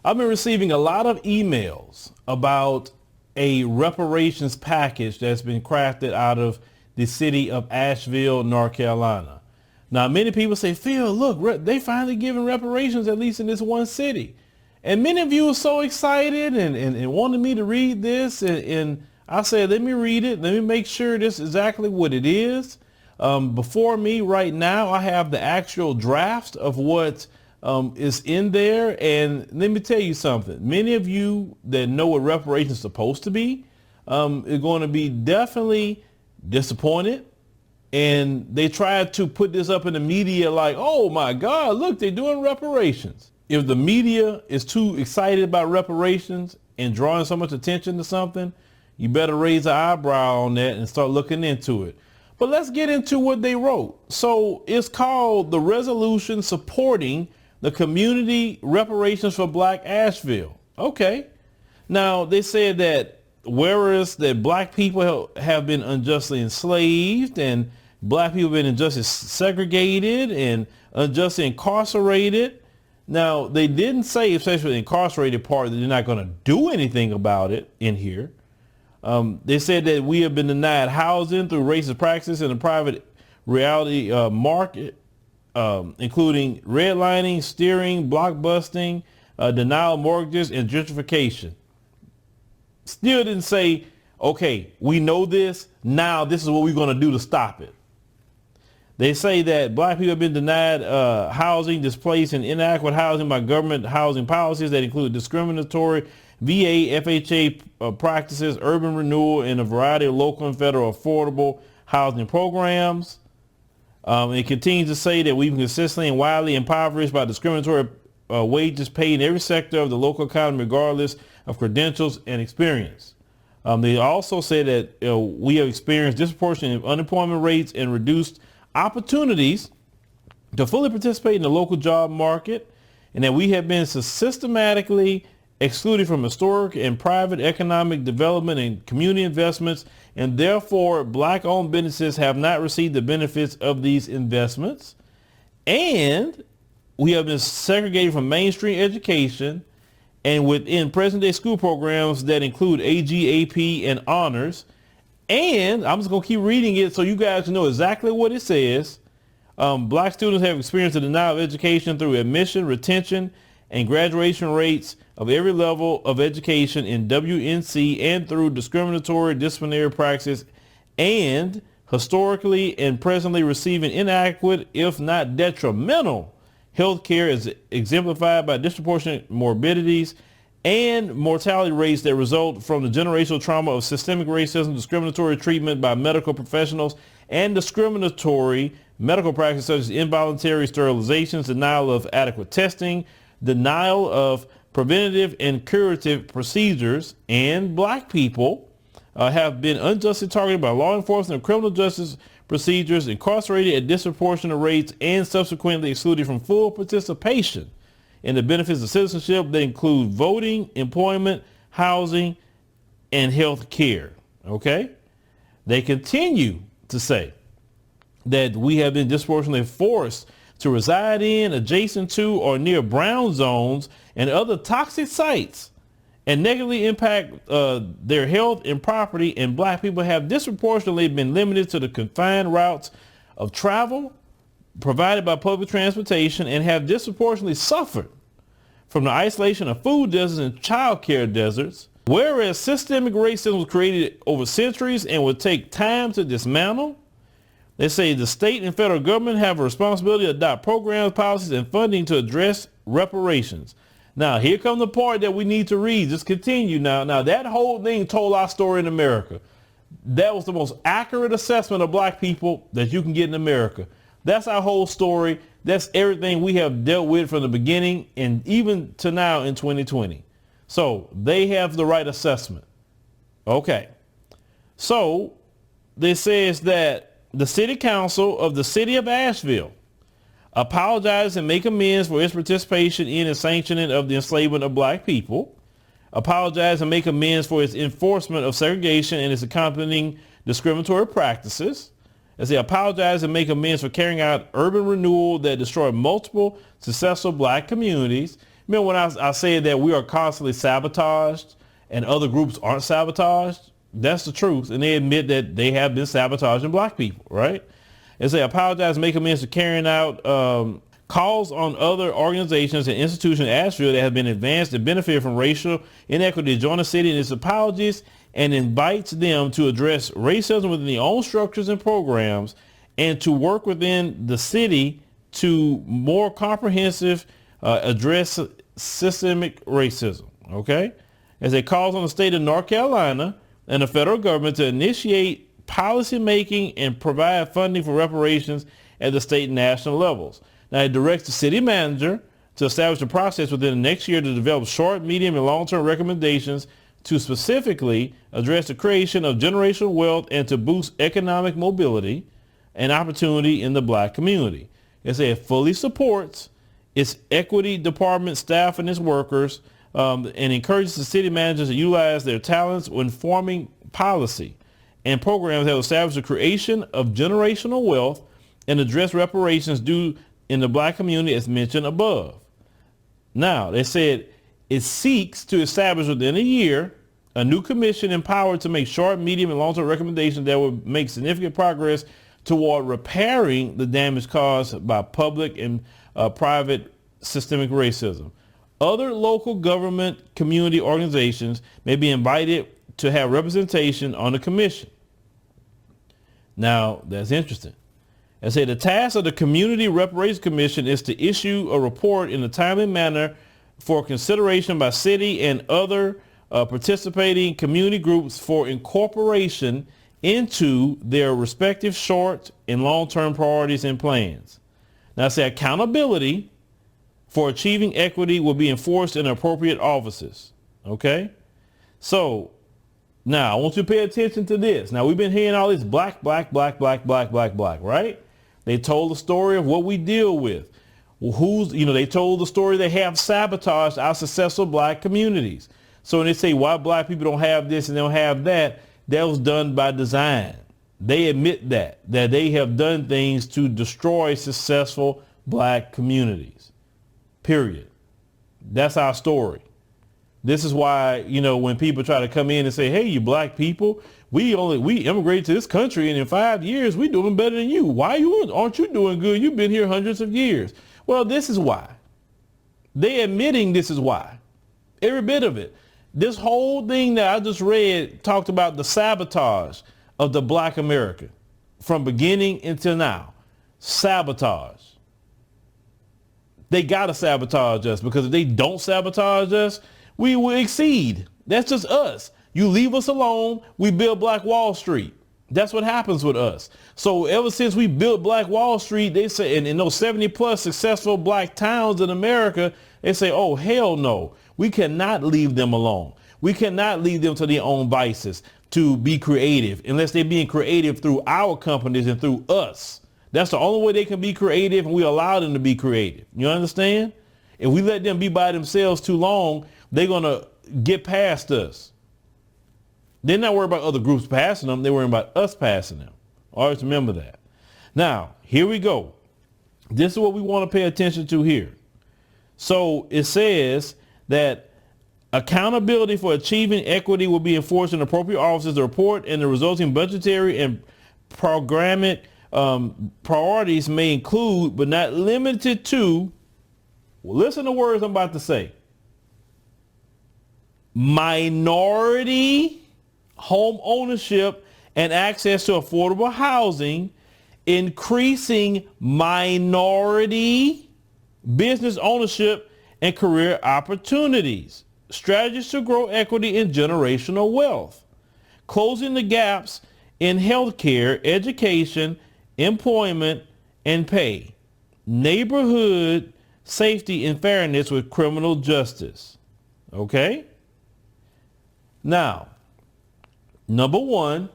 I've been receiving a lot of emails about a reparations package that's been crafted out of the city of Asheville, North Carolina. Now, many people say, Phil, look, they finally giving reparations, at least in this one city. And many of you are so excited and wanted me to read this. And I said, let me read it. Let me make sure this is exactly what it is. Before me right now, I have the actual draft of what is in there. And let me tell you something. Many of you that know what reparations is supposed to be are going to be definitely disappointed. And they tried to put this up in the media like, oh my God, look, they're doing reparations. If the media is too excited about reparations and drawing so much attention to something, you better raise an eyebrow on that and start looking into it. But let's get into what they wrote. So it's called the Resolution Supporting the Community Reparations for Black Asheville. Okay. Now they said that whereas that black people have been unjustly enslaved and black people have been unjustly segregated and unjustly incarcerated. Now, they didn't say, especially the incarcerated part, that they're not going to do anything about it in here. They said that we have been denied housing through racist practices in the private reality market, including redlining, steering, blockbusting, denial of mortgages, and gentrification. Still didn't say, okay, we know this. Now this is what we're going to do to stop it. They say that black people have been denied housing, displaced, and inadequate housing by government housing policies that include discriminatory VA, FHA practices, urban renewal, and a variety of local and federal affordable housing programs. It continues to say that we've been consistently and widely impoverished by discriminatory wages paid in every sector of the local economy, regardless of credentials and experience. They also say that we have experienced disproportionate unemployment rates and reduced opportunities to fully participate in the local job market, and that we have been systematically excluded from historic and private economic development and community investments, and therefore black-owned businesses have not received the benefits of these investments, and we have been segregated from mainstream education and within present-day school programs that include AG, AP, and honors. And I'm just going to keep reading it so you guys know exactly what it says. Black students have experienced the denial of education through admission, retention, and graduation rates of every level of education in WNC and through discriminatory disciplinary practices, and historically and presently receiving inadequate, if not detrimental, health care as exemplified by disproportionate morbidities and mortality rates that result from the generational trauma of systemic racism, discriminatory treatment by medical professionals, and discriminatory medical practices such as involuntary sterilizations, denial of adequate testing, denial of preventative and curative procedures. And black people have been unjustly targeted by law enforcement and criminal justice procedures, incarcerated at disproportionate rates, and subsequently excluded from full participation in the benefits of citizenship that include voting, employment, housing, and health care. Okay? They continue to say that we have been disproportionately forced to reside in, adjacent to, or near brown zones and other toxic sites and negatively impact their health and property, and black people have disproportionately been limited to the confined routes of travel provided by public transportation, and have disproportionately suffered from the isolation of food deserts and child care deserts, whereas systemic racism was created over centuries and would take time to dismantle. They say the state and federal government have a responsibility to adopt programs, policies, and funding to address reparations. Now, here comes the part that we need to read. Just continue now. Now, that whole thing told our story in America. That was the most accurate assessment of black people that you can get in America. That's our whole story. That's everything we have dealt with from the beginning and even to now in 2020. So they have the right assessment. Okay. So this says that the city council of the city of Asheville apologize and make amends for its participation in and sanctioning of the enslavement of black people, apologize and make amends for its enforcement of segregation and its accompanying discriminatory practices, as they apologize and make amends for carrying out urban renewal that destroyed multiple successful black communities, Remember when I said that we are constantly sabotaged and other groups aren't sabotaged? That's the truth. And they admit that they have been sabotaging black people, right? And they apologize and make amends for carrying out calls on other organizations and institutions in Asheville that have been advanced and benefited from racial inequity to join the city in its apologies, and invites them to address racism within their own structures and programs and to work within the city to more comprehensive address systemic racism. Okay? As it calls on the state of North Carolina and the federal government to initiate policy making and provide funding for reparations at the state and national levels. Now, it directs the city manager to establish a process within the next year to develop short, medium, and long-term recommendations to specifically address the creation of generational wealth and to boost economic mobility and opportunity in the black community. It says it fully supports its equity department staff and its workers and encourages the city managers to utilize their talents when forming policy and programs that will establish the creation of generational wealth and address reparations due in the black community as mentioned above. Now, they said it seeks to establish within a year a new commission empowered to make short, medium, and long-term recommendations that will make significant progress toward repairing the damage caused by public and private systemic racism. Other local government community organizations may be invited to have representation on the commission. Now, that's interesting. I say the task of the Community Reparations Commission is to issue a report in a timely manner for consideration by city and other participating community groups for incorporation into their respective short and long-term priorities and plans. Now, I say accountability for achieving equity will be enforced in appropriate offices. Okay? So now I want you to pay attention to this. Now, we've been hearing all this black, right? They told the story of what we deal with. They told the story they have sabotaged our successful black communities. So when they say why black people don't have this and they don't have that, that was done by design. They admit that they have done things to destroy successful black communities. Period. That's our story. This is why, when people try to come in and say, hey, you black people, we immigrated to this country and in 5 years we're doing better than you. Why aren't you doing good? You've been here hundreds of years. Well, this is why. They admitting this is why. Every bit of it. This whole thing that I just read talked about the sabotage of the black America from beginning until now. Sabotage. They got to sabotage us, because if they don't sabotage us, we will exceed. That's just us. You leave us alone, we build Black Wall Street. That's what happens with us. So ever since we built Black Wall Street, they say, in those 70 plus successful black towns in America, they say, oh, hell no. We cannot leave them alone. We cannot leave them to their own vices to be creative unless they're being creative through our companies and through us. That's the only way they can be creative, and we allow them to be creative. You understand? If we let them be by themselves too long, they're going to get past us. They're not worried about other groups passing them. They're worried about us passing them. Always remember that. Now, here we go. This is what we want to pay attention to here. So it says that accountability for achieving equity will be enforced in appropriate offices. The report and the resulting budgetary and programmatic priorities may include, but not limited to, listen to words I'm about to say, minority home ownership and access to affordable housing, increasing minority business ownership and career opportunities, strategies to grow equity and generational wealth, closing the gaps in healthcare, education, employment, and pay, neighborhood safety and fairness with criminal justice. Okay? Now, number one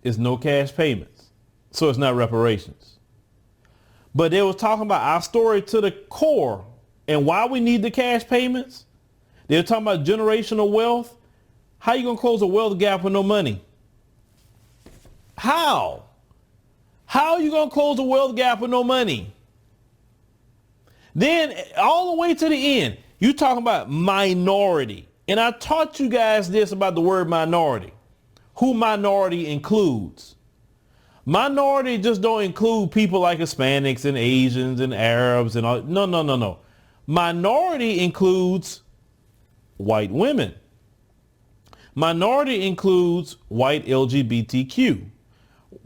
is no cash payments. So it's not reparations. But they were talking about our story to the core and why we need the cash payments. They're talking about generational wealth. How you going to close a wealth gap with no money? How? How are you going to close a wealth gap with no money? Then all the way to the end, You talking about minority. And I taught you guys this about the word minority. Who minority includes. Minority just don't include people like Hispanics and Asians and Arabs and all. No, no, no, no. Minority includes white women. Minority includes white LGBTQ.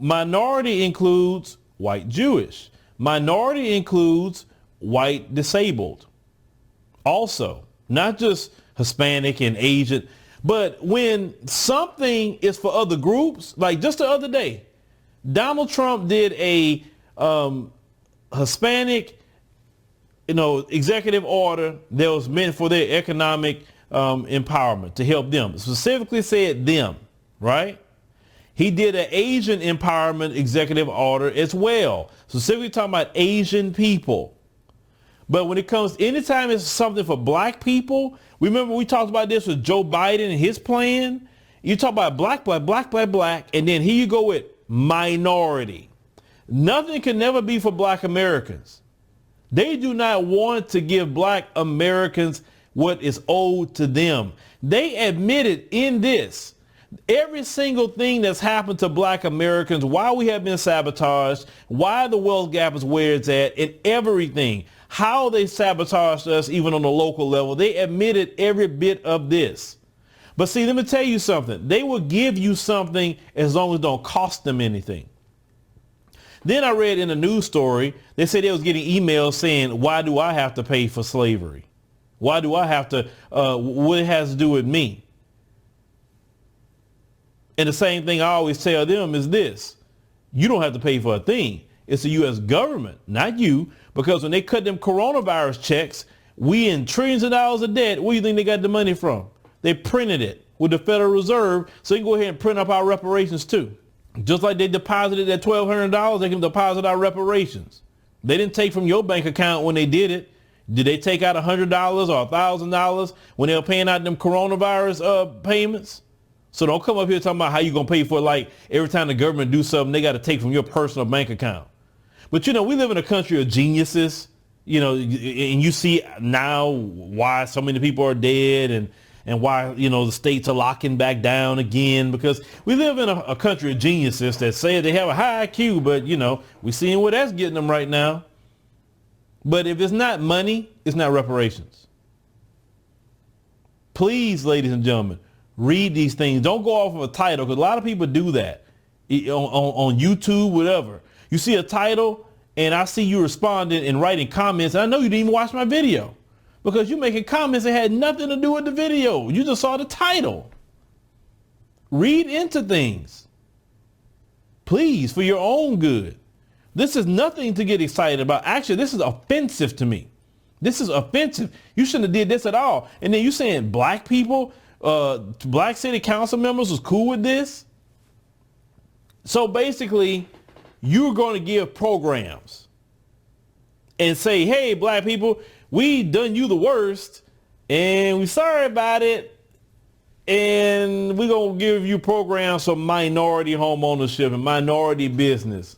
Minority includes white Jewish. Minority includes white disabled. Also, not just Hispanic and Asian, but when something is for other groups, like just the other day, Donald Trump did a Hispanic, executive order that was meant for their economic empowerment, to help them. It specifically said them, right? He did an Asian empowerment executive order as well, specifically talking about Asian people. But when it comes, anytime it's something for black people, remember we talked about this with Joe Biden and his plan. You talk about black, and then here you go with minority. Nothing can never be for black Americans. They do not want to give black Americans what is owed to them. They admitted in this, every single thing that's happened to black Americans, why we have been sabotaged, why the wealth gap is where it's at, and everything, how they sabotaged us even on the local level. They admitted every bit of this. But see, let me tell you something. They will give you something as long as it don't cost them anything. Then I read in a news story, they said they was getting emails saying, why do I have to pay for slavery? Why do I have to, what it has to do with me? And the same thing I always tell them is this: you don't have to pay for a thing. It's the U.S. government, not you, because when they cut them coronavirus checks, we in trillions of dollars of debt. Where do you think they got the money from? They printed it with the Federal Reserve, so you can go ahead and print up our reparations too. Just like they deposited that $1,200, they can deposit our reparations. They didn't take from your bank account when they did it. Did they take out $100 or $1,000 when they were paying out them coronavirus payments? So don't come up here talking about how you going to pay for it, like every time the government do something, they got to take from your personal bank account. But, we live in a country of geniuses, and you see now why so many people are dead and why, the states are locking back down again, because we live in a country of geniuses that say they have a high IQ, but, we're seeing where that's getting them right now. But if it's not money, it's not reparations. Please, ladies and gentlemen, read these things. Don't go off of a title, because a lot of people do that on YouTube, whatever. You see a title and I see you responding and writing comments, and I know you didn't even watch my video because you're making comments that had nothing to do with the video. You just saw the title. Read into things, please, for your own good. This is nothing to get excited about. Actually, this is offensive to me. This is offensive. You shouldn't have did this at all. And then you saying black people, black city council members was cool with this. So basically, you're going to give programs and say, hey, black people, we done you the worst and we sorry about it. And we're going to give you programs for minority home ownership and minority business.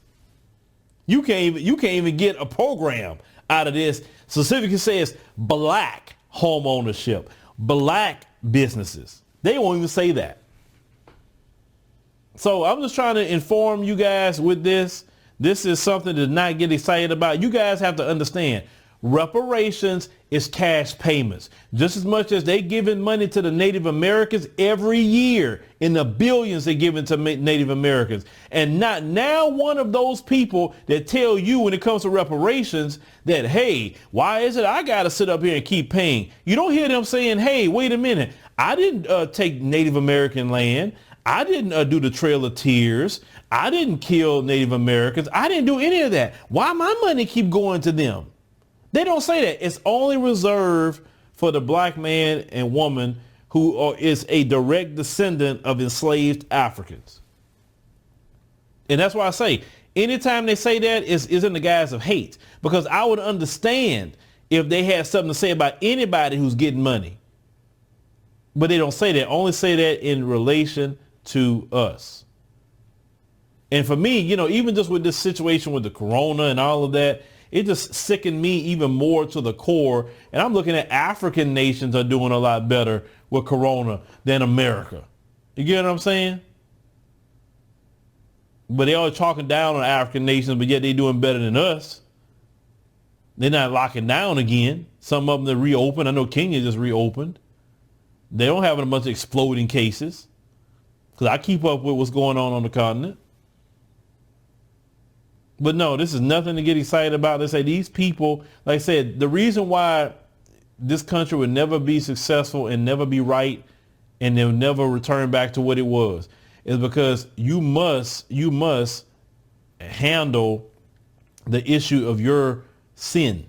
You can't even get a program out of this. Specifically says black home ownership, black businesses. They won't even say that. So I'm just trying to inform you guys with this. This is something to not get excited about. You guys have to understand, reparations is cash payments. Just as much as they giving money to the Native Americans every year, in the billions they giving to Native Americans. And not now one of those people that tell you when it comes to reparations that, hey, why is it I got to sit up here and keep paying? You don't hear them saying, hey, wait a minute. I didn't take Native American land. I didn't do the Trail of Tears. I didn't kill Native Americans. I didn't do any of that. Why my money keep going to them? They don't say that. It's only reserved for the black man and woman who is a direct descendant of enslaved Africans. And that's why I say, anytime they say that, is in the guise of hate. Because I would understand if they had something to say about anybody who's getting money. But they don't say that. Only say that in relation to us. And for me, even just with this situation with the corona and all of that, it just sickened me even more to the core. And I'm looking at African nations are doing a lot better with Corona than America. You get what I'm saying? But they always talking down on African nations, but yet they doing better than us. They're not locking down again. Some of them that reopened. I know Kenya just reopened. They don't have a bunch of exploding cases. Because I keep up with what's going on the continent. But no, this is nothing to get excited about. They say these people, like I said, the reason why this country would never be successful and never be right and they'll never return back to what it was is because you must handle the issue of your sin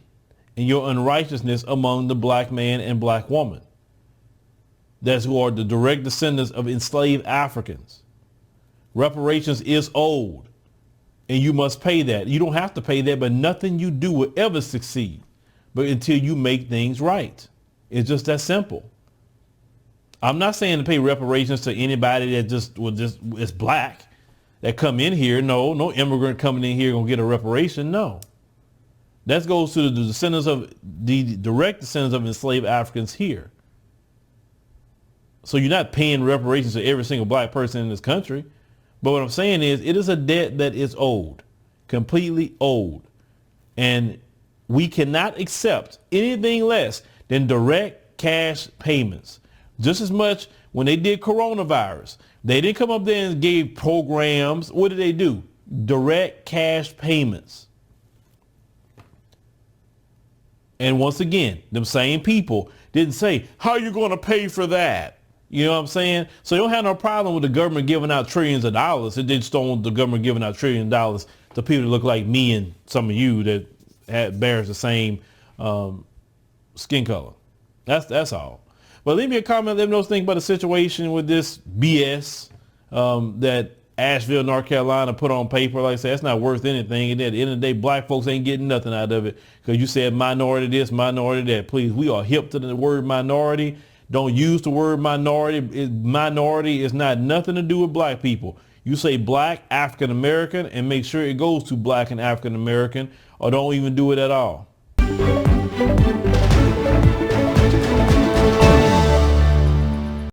and your unrighteousness among the black man and black woman. That's who are the direct descendants of enslaved Africans. Reparations is owed, and you must pay that. You don't have to pay that, but nothing you do will ever succeed, but until you make things right. It's just that simple. I'm not saying to pay reparations to anybody that just is black that come in here. No immigrant coming in here gonna get a reparation. No, that goes to the descendants of the direct descendants of enslaved Africans here. So you're not paying reparations to every single black person in this country. But what I'm saying is it is a debt that is owed, completely owed. And we cannot accept anything less than direct cash payments. Just as much when they did coronavirus, they didn't come up there and gave programs. What did they do? Direct cash payments. And once again, them same people didn't say, how are you going to pay for that? You know what I'm saying? So you don't have no problem with the government giving out trillions of dollars. It just don't want the government giving out $1 trillion to people that look like me and some of you that bears the same skin color. That's all. But leave me a comment. Let me know what you think about the situation with this BS that Asheville, North Carolina put on paper. Like I said, it's not worth anything. And at the end of the day, black folks ain't getting nothing out of it because you said minority this, minority that. Please, we are hip to the word minority. Don't use the word minority. Minority is not nothing to do with black people. You say black, African American, and make sure it goes to black and African American, or don't even do it at all.